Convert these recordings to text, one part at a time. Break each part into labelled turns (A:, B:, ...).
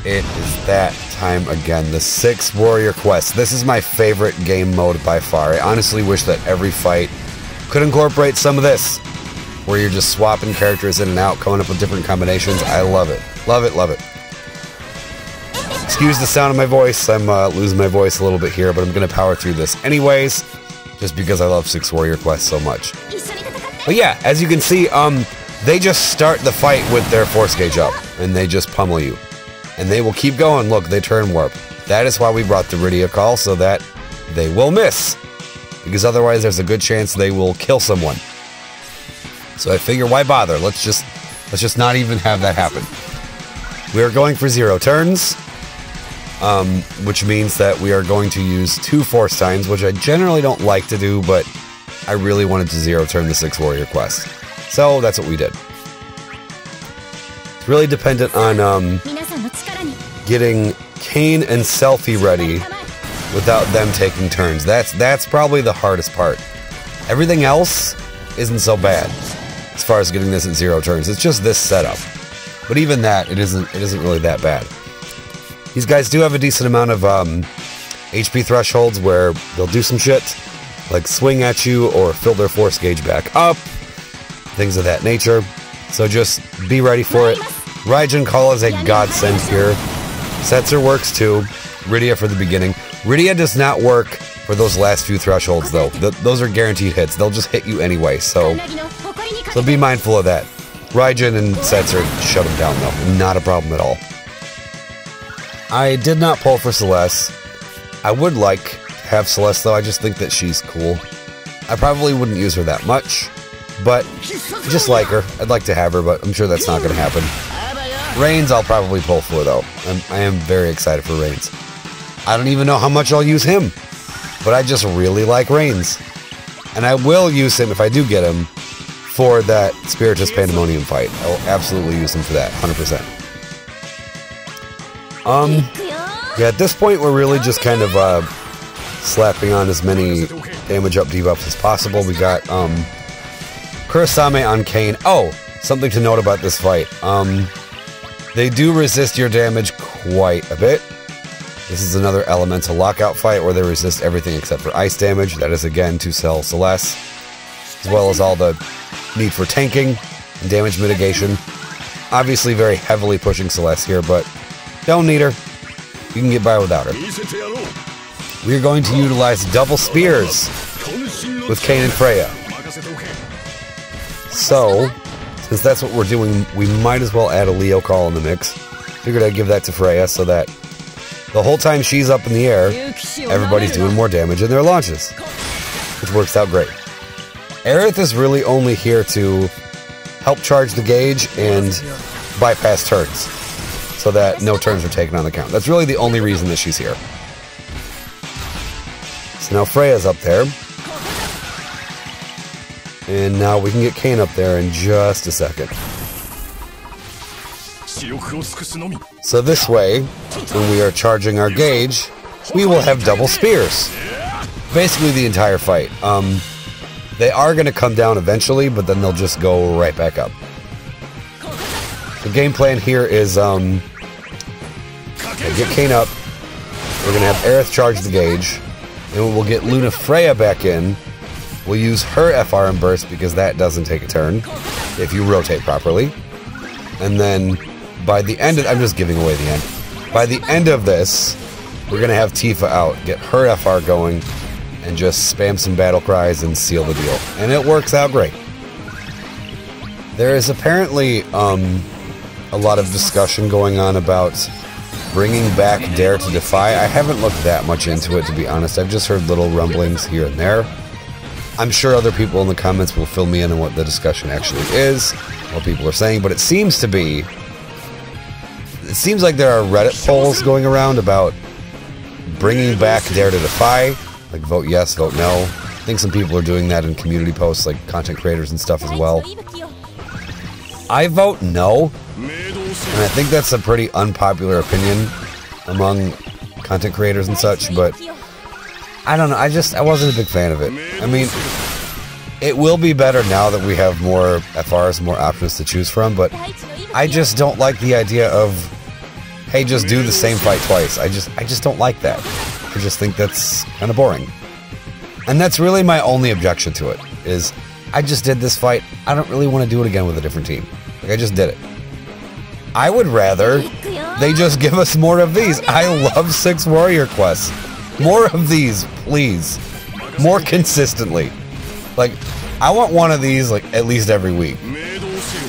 A: it is that time again. The 6 Warrior Quest. This is my favorite game mode by far. I honestly wish that every fight could incorporate some of this, where you're just swapping characters in and out, coming up with different combinations. I love it. Love it, love it. Excuse the sound of my voice. I'm losing my voice a little bit here, but I'm going to power through this anyways, just because I love 6 Warrior Quest so much. But yeah, as you can see, they just start the fight with their force gauge up, and they just pummel you. And they will keep going. Look, they turn warp. That is why we brought the Dissidia call, so that they will miss. Because otherwise there's a good chance they will kill someone. So I figure, why bother? Let's just not even have that happen. We are going for 0 turns, which means that we are going to use 2 force times, which I generally don't like to do, but I really wanted to 0 turn the 6 Warrior Quest. So that's what we did. It's really dependent on getting Kane and Selfie ready without them taking turns. That's probably the hardest part. Everything else isn't so bad as far as getting this at 0 turns. It's just this setup. But even that, it isn't really that bad. These guys do have a decent amount of HP thresholds where they'll do some shit, like swing at you or fill their force gauge back up, things of that nature. So just be ready for it. Raijin Call is a godsend here. Setzer works too. Dissidia for the beginning. Dissidia does not work for those last few thresholds though. Those are guaranteed hits. They'll just hit you anyway, so be mindful of that. Raijin and Setzer shut them down though. Not a problem at all. I did not pull for Celeste. I would like to have Celeste though. I just think that she's cool. I probably wouldn't use her that much, but I just like her. I'd like to have her, but I'm sure that's not going to happen. Reigns I'll probably pull for though. I am very excited for Reigns. I don't even know how much I'll use him, but I just really like Reigns. And I will use him if I do get him for that Spiritus Pandemonium fight. I will absolutely use him for that, 100%. Yeah, at this point we're really just kind of slapping on as many damage up debuffs as possible. We got Kurosame on Kane. Oh, something to note about this fight. They do resist your damage quite a bit. This is another elemental lockout fight where they resist everything except for ice damage. That is again to sell Celeste, as well as all the need for tanking and damage mitigation. Obviously very heavily pushing Celeste here, but don't need her. You can get by without her. We are going to utilize double spears with Kane and Freya. So, since that's what we're doing, we might as well add a Leo call in the mix. Figured I'd give that to Freya so that the whole time she's up in the air, everybody's doing more damage in their launches, which works out great. Aerith is really only here to help charge the gauge and bypass turns, so that no turns are taken on the count. That's really the only reason that she's here. So now Freya's up there. And now we can get Kane up there in just a second. So this way, when we are charging our gauge, we will have double spears. Basically the entire fight. They are going to come down eventually, but then they'll just go right back up. The game plan here is get Kane up. We're going to have Aerith charge the gauge. And we'll get Luna Freya back in. We'll use her FRM burst because that doesn't take a turn if you rotate properly. And then by the end of... I'm just giving away the end. By the end of this, we're going to have Tifa out, get her FR going, and just spam some battle cries and seal the deal. And it works out great. There is apparently a lot of discussion going on about bringing back Dare to Defy. I haven't looked that much into it, to be honest. I've just heard little rumblings here and there. I'm sure other people in the comments will fill me in on what the discussion actually is, what people are saying, but it seems like there are Reddit polls going around about bringing back Dare to Defy, like vote yes, vote no. I think some people are doing that in community posts, like content creators and stuff as well. I vote no, and I think that's a pretty unpopular opinion among content creators and such, but I don't know, I wasn't a big fan of it. I mean, it will be better now that we have more FRs, more options to choose from, but I just don't like the idea of hey, just do the same fight twice. I just don't like that. I just think that's kind of boring. And that's really my only objection to it, is I just did this fight. I don't really want to do it again with a different team. Like, I just did it. I would rather they just give us more of these. I love 6 warrior quests. More of these, please. More consistently. Like, I want one of these, like, at least every week.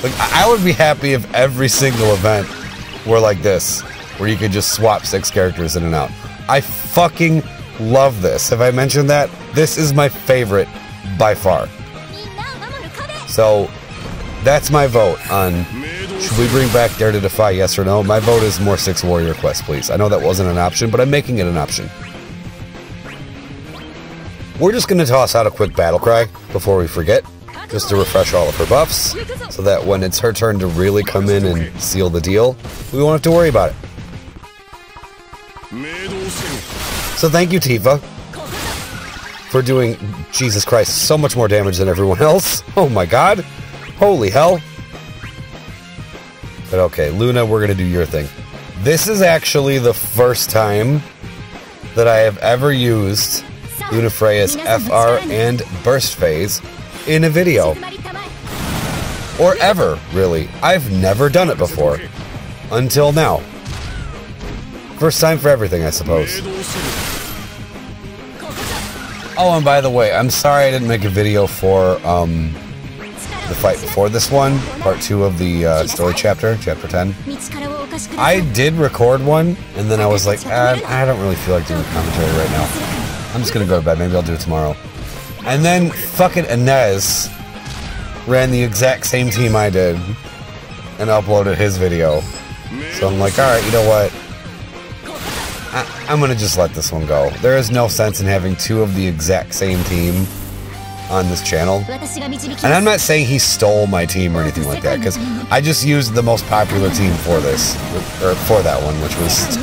A: Like, I would be happy if every single event were like this, where you could just swap 6 characters in and out. I fucking love this. Have I mentioned that? This is my favorite by far. So, that's my vote on, should we bring back Dare to Defy, yes or no? My vote is more 6 warrior quests, please. I know that wasn't an option, but I'm making it an option. We're just going to toss out a quick battle cry before we forget, just to refresh all of her buffs, so that when it's her turn to really come in and seal the deal, we won't have to worry about it. So thank you, Tifa, for doing, Jesus Christ, so much more damage than everyone else. Oh my god. Holy hell. But okay, Luna, we're going to do your thing. This is actually the first time that I have ever used Luna Freya's FR and Burst Phase in a video. Or ever, really. I've never done it before. Until now. First time for everything, I suppose. Oh, and by the way, I'm sorry I didn't make a video for the fight before this one, part 2 of the story chapter, chapter 10. I did record one, and then I was like, I don't really feel like doing commentary right now. I'm just gonna go to bed, maybe I'll do it tomorrow. And then fucking Inez ran the exact same team I did and uploaded his video. So I'm like, alright, you know what? I'm gonna just let this one go. There is no sense in having 2 of the exact same team on this channel. And I'm not saying he stole my team or anything like that, because I just used the most popular team for this, or for that one, which was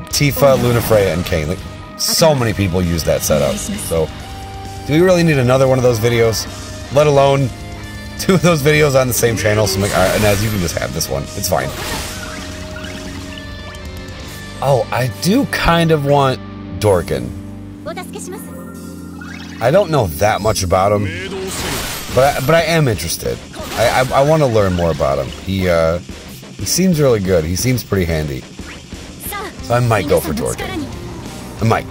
A: Tifa, Luna Freya, and Kayn. Like, so many people use that setup. So, do we really need another one of those videos? Let alone 2 of those videos on the same channel. So I'm like, alright, Inez, you can just have this one. It's fine. Oh, I do kind of want Dorkin. I don't know that much about him, but I am interested. I want to learn more about him. He seems really good. He seems pretty handy. So I might go for Dorkin. I might.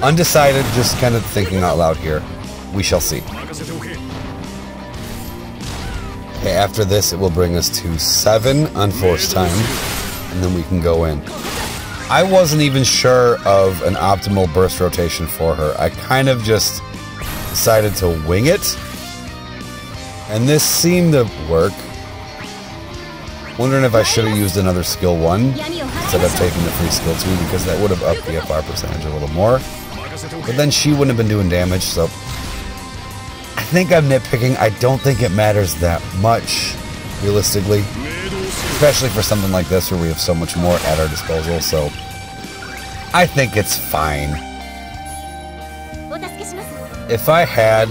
A: Undecided, just kind of thinking out loud here. We shall see. Okay, after this, it will bring us to 7 unforced time, and then we can go in. I wasn't even sure of an optimal burst rotation for her. I kind of just decided to wing it, and this seemed to work. Wondering if I should have used another skill 1 instead of taking the free skill 2, because that would have upped the FR percentage a little more. But then she wouldn't have been doing damage, so I think I'm nitpicking. I don't think it matters that much, realistically. Especially for something like this where we have so much more at our disposal, so I think it's fine. If I had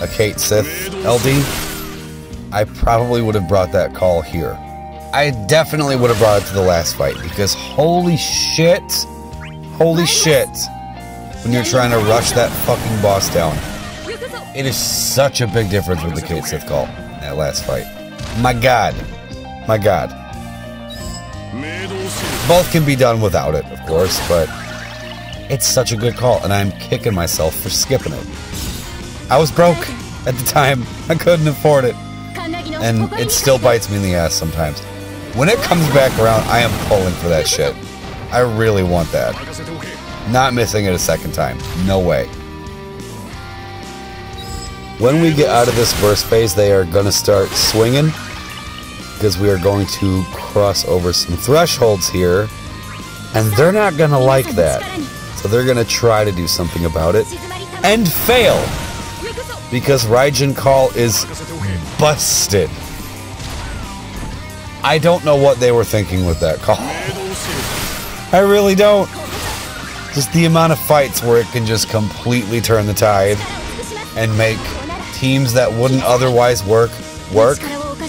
A: a Kate Sith LD, I probably would have brought that call here. I definitely would have brought it to the last fight, because holy shit, when you're trying to rush that fucking boss down, it is such a big difference with the Kate Sith call in that last fight. My god. My god. Both can be done without it, of course, but it's such a good call, and I'm kicking myself for skipping it. I was broke at the time. I couldn't afford it. And it still bites me in the ass sometimes. When it comes back around, I am pulling for that shit. I really want that. Not missing it a second time. No way. When we get out of this burst phase, they are going to start swinging, because we are going to cross over some thresholds here, and they're not going to like that. So they're going to try to do something about it, and fail, because Raijin Call is busted. I don't know what they were thinking with that call. I really don't. Just the amount of fights where it can just completely turn the tide and make teams that wouldn't otherwise work.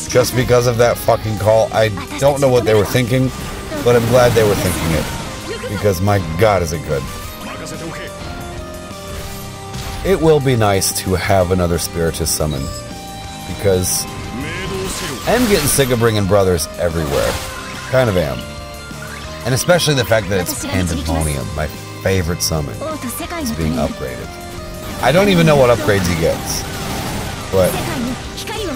A: just because of that fucking call. I don't know what they were thinking, but I'm glad they were thinking it. Because my god is it good. It will be nice to have another Spiritist summon. Because I'm getting sick of bringing brothers everywhere. Kind of am. And especially the fact that it's Pandemonium, my favorite summon, is being upgraded. I don't even know what upgrades he gets. But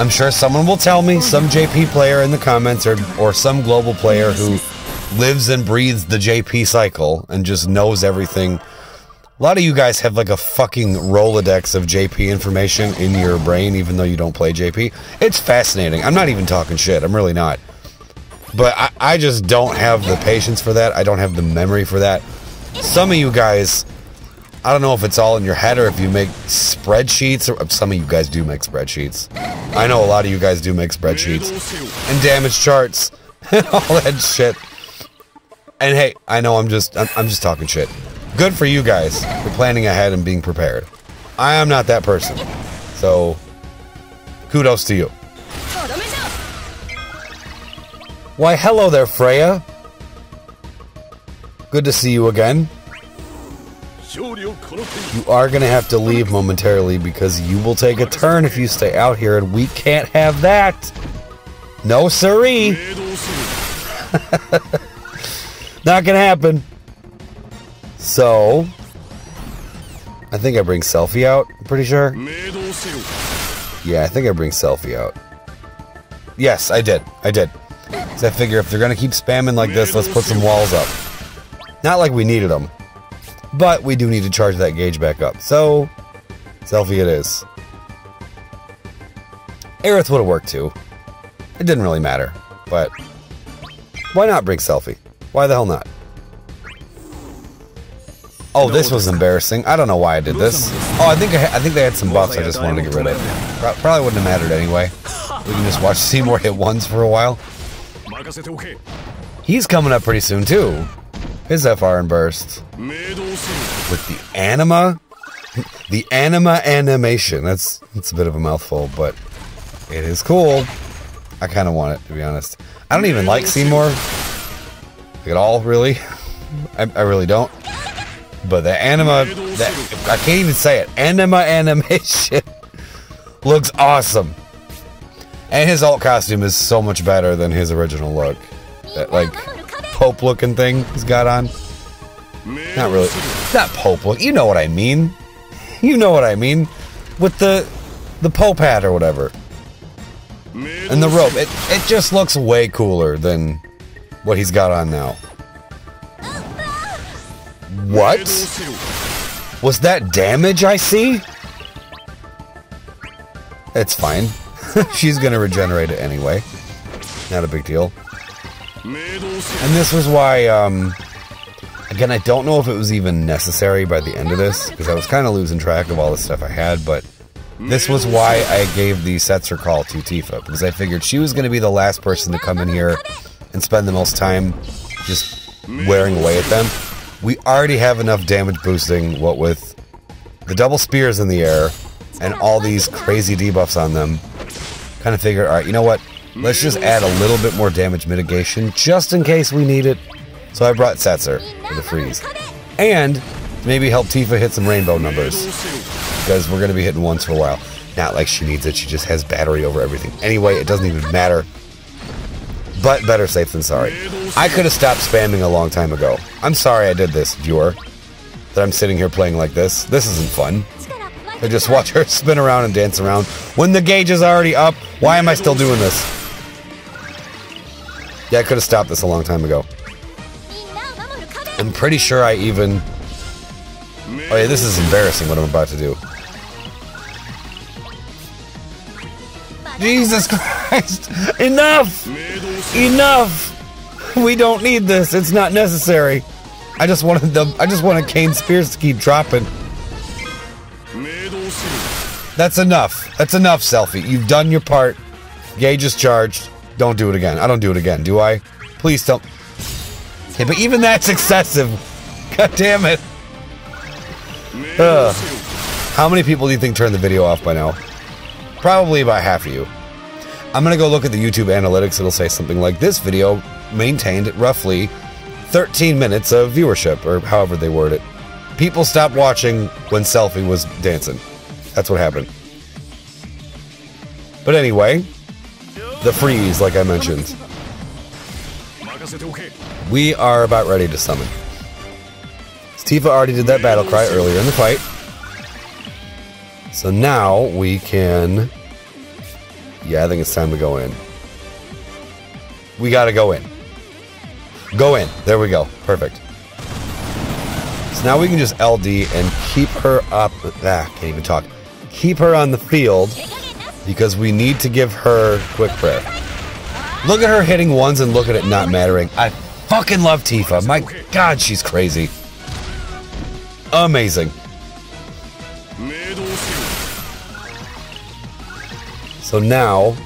A: I'm sure someone will tell me, some JP player in the comments, or some global player who lives and breathes the JP cycle and just knows everything. A lot of you guys have like a fucking Rolodex of JP information in your brain, even though you don't play JP. It's fascinating. I'm not even talking shit. I'm really not. But I just don't have the patience for that. I don't have the memory for that. Some of you guys, I don't know if it's all in your head or if you make spreadsheets. Or some of you guys do make spreadsheets. I know a lot of you guys do make spreadsheets. And damage charts. And all that shit. And hey, I know I'm just talking shit. Good for you guys for planning ahead and being prepared. I am not that person. So, kudos to you. Why, hello there, Freya. Good to see you again. You are going to have to leave momentarily because you will take a turn if you stay out here, and we can't have that. No siree. Not going to happen. So, I think I bring Selfie out, I'm pretty sure. Yeah, I think I bring Selfie out. Yes, I did. So I figure if they're going to keep spamming like this, let's put some walls up. Not like we needed them. But we do need to charge that gauge back up. So, Selfie it is. Aerith would have worked too. It didn't really matter. But, why not bring Selfie? Why the hell not? Oh, this was embarrassing. I don't know why I did this. Oh, I think they had some buffs I just wanted to get rid of. Probably wouldn't have mattered anyway. We can just watch Seymour hit ones for a while. He's coming up pretty soon too. His FR and burst. With the anima? The anima animation. That's a bit of a mouthful, but it is cool. I kind of want it, to be honest. I don't even like Seymour. Like at all, really. I really don't. But the anima, I can't even say it. Anima animation looks awesome. And his alt costume is so much better than his original look. That, like, Pope looking thing he's got on. Not really. Not Pope look. You know what I mean. You know what I mean. With the Pope hat or whatever. And the robe. It just looks way cooler than what he's got on now. What? Was that damage I see? It's fine. She's gonna regenerate it anyway. Not a big deal. And this was why, again, I don't know if it was even necessary by the end of this, because I was kind of losing track of all the stuff I had, but this was why I gave the Setzer call to Tifa, because I figured she was going to be the last person to come in here and spend the most time just wearing away at them. We already have enough damage boosting, what with the double spears in the air and all these crazy debuffs on them. Kind of figured, alright, you know what? Let's just add a little bit more damage mitigation just in case we need it. So I brought Setzer for the freeze. And maybe help Tifa hit some rainbow numbers. Because we're going to be hitting ones for a while. Not like she needs it, she just has battery over everything. Anyway, it doesn't even matter. But better safe than sorry. I could have stopped spamming a long time ago. I'm sorry I did this, viewer. That I'm sitting here playing like this. This isn't fun. I just watch her spin around and dance around. When the gauge is already up, why am I still doing this? Yeah, I could have stopped this a long time ago. I'm pretty sure I even... Oh yeah, this is embarrassing what I'm about to do. Jesus Christ! Enough! Enough! We don't need this. It's not necessary. I just wanted Kane's spears to keep dropping. That's enough. That's enough, Selfie. You've done your part. Gauge is charged. Don't do it again. I don't do it again, do I? Please don't. Okay, but even that's excessive. God damn it. How many people do you think turned the video off by now? Probably about half of you. I'm gonna go look at the YouTube analytics. It'll say something like, this video maintained roughly 13 minutes of viewership, or however they word it. People stopped watching when Selfie was dancing. That's what happened. But anyway, the freeze, like I mentioned. We are about ready to summon. Tifa already did that battle cry earlier in the fight. So now we can... Yeah, I think it's time to go in. We gotta go in. Go in. There we go. Perfect. So now we can just LD and keep her up... can't even talk. Keep her on the field because we need to give her quick prayer. Look at her hitting ones and look at it not mattering. I fucking love Tifa. My God, she's crazy. Amazing. So now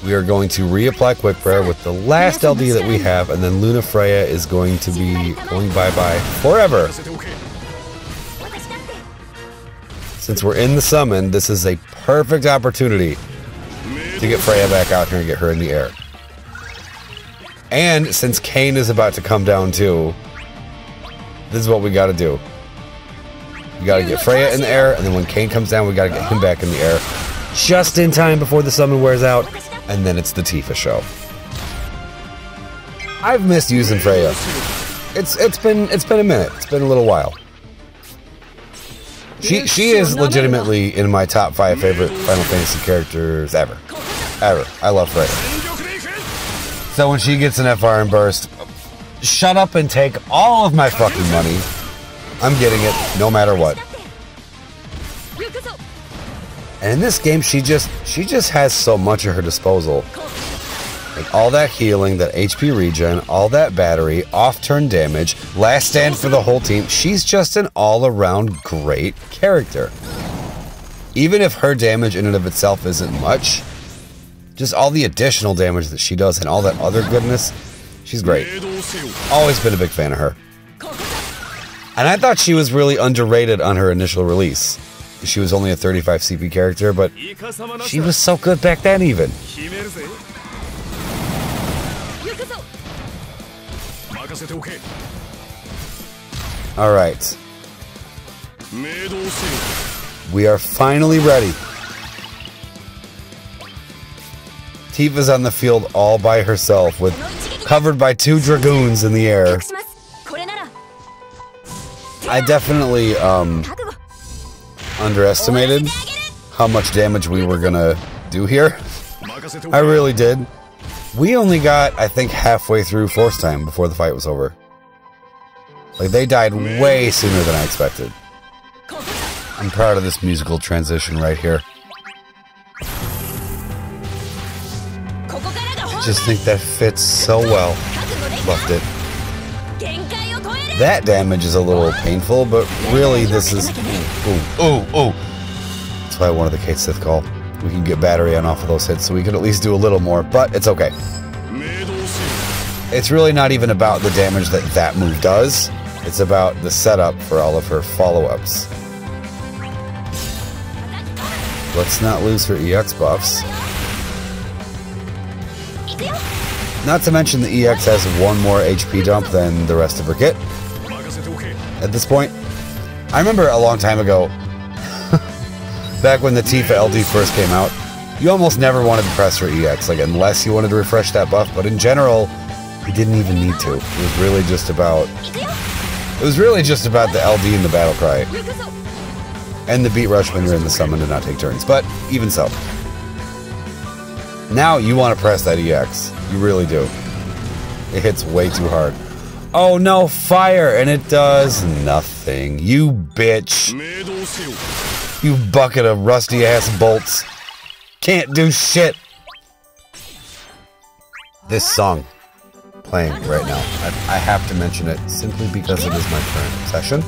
A: we are going to reapply quick prayer with the last LD that we have, and then Luna Freya is going to be going bye-bye forever. Since we're in the summon, this is a perfect opportunity to get Freya back out here and get her in the air. And since Kane is about to come down too, this is what we gotta do. We gotta get Freya in the air, and then when Kane comes down, we gotta get him back in the air just in time before the summon wears out, and then it's the Tifa show. I've missed using Freya. It's been a minute. It's been a little while. She is legitimately in my top 5 favorite Final Fantasy characters ever. Ever. I love Freya. So when she gets an FR and burst, shut up and take all of my fucking money. I'm getting it no matter what. And in this game, she just has so much at her disposal. Like all that healing, that HP regen, all that battery, off-turn damage, last stand for the whole team. She's just an all-around great character. Even if her damage in and of itself isn't much, just all the additional damage that she does and all that other goodness, she's great. Always been a big fan of her. And I thought she was really underrated on her initial release. She was only a 35 CP character, but she was so good back then even. Alright. We are finally ready. Tifa's on the field all by herself, with covered by 2 dragoons in the air. I definitely underestimated how much damage we were gonna do here. I really did. We only got, I think, halfway through force time before the fight was over. Like, they died way sooner than I expected. I'm proud of this musical transition right here. I just think that fits so well. Loved it. That damage is a little painful, but really this is... Ooh. That's why I wanted the Kate Sith call. We can get battery on off of those hits, so we can at least do a little more, but it's okay. It's really not even about the damage that move does. It's about the setup for all of her follow-ups. Let's not lose her EX buffs. Not to mention the EX has 1 more HP dump than the rest of her kit. At this point, I remember a long time ago, back when the Tifa LD first came out, you almost never wanted to press her EX, like unless you wanted to refresh that buff, but in general, you didn't even need to. It was really just about the LD and the battle cry. And the beat rush when you're in the summon to not take turns, but even so. Now you want to press that EX. You really do. It hits way too hard. Oh no, fire! And it does nothing. You bitch. You bucket of rusty ass bolts. Can't do shit. This song playing right now, I have to mention it simply because it is my current obsession.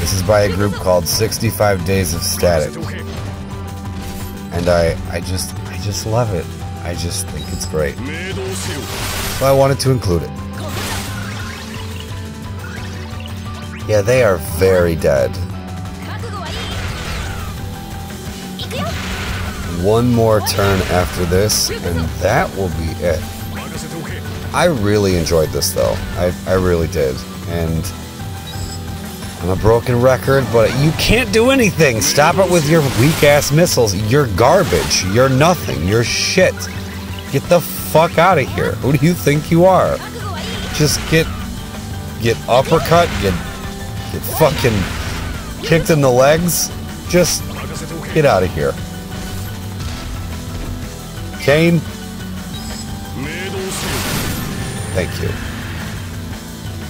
A: This is by a group called 65 Days of Static. And I just love it. I just think it's great. So I wanted to include it. Yeah, they are very dead. one more turn after this, and that will be it. I really enjoyed this, though. I really did. And I'm a broken record, but you can't do anything. Stop it with your weak-ass missiles. You're garbage. You're nothing. You're shit. Get the fuck out of here. Who do you think you are? Just get uppercut, get fucking kicked in the legs. Just get out of here. Kane. Thank you.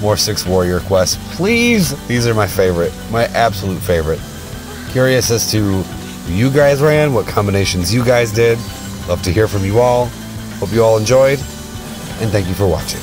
A: More 6 warrior quests, please. These are my favorite, my absolute favorite. Curious as to who you guys ran, what combinations you guys did. Love to hear from you all. Hope you all enjoyed, and thank you for watching.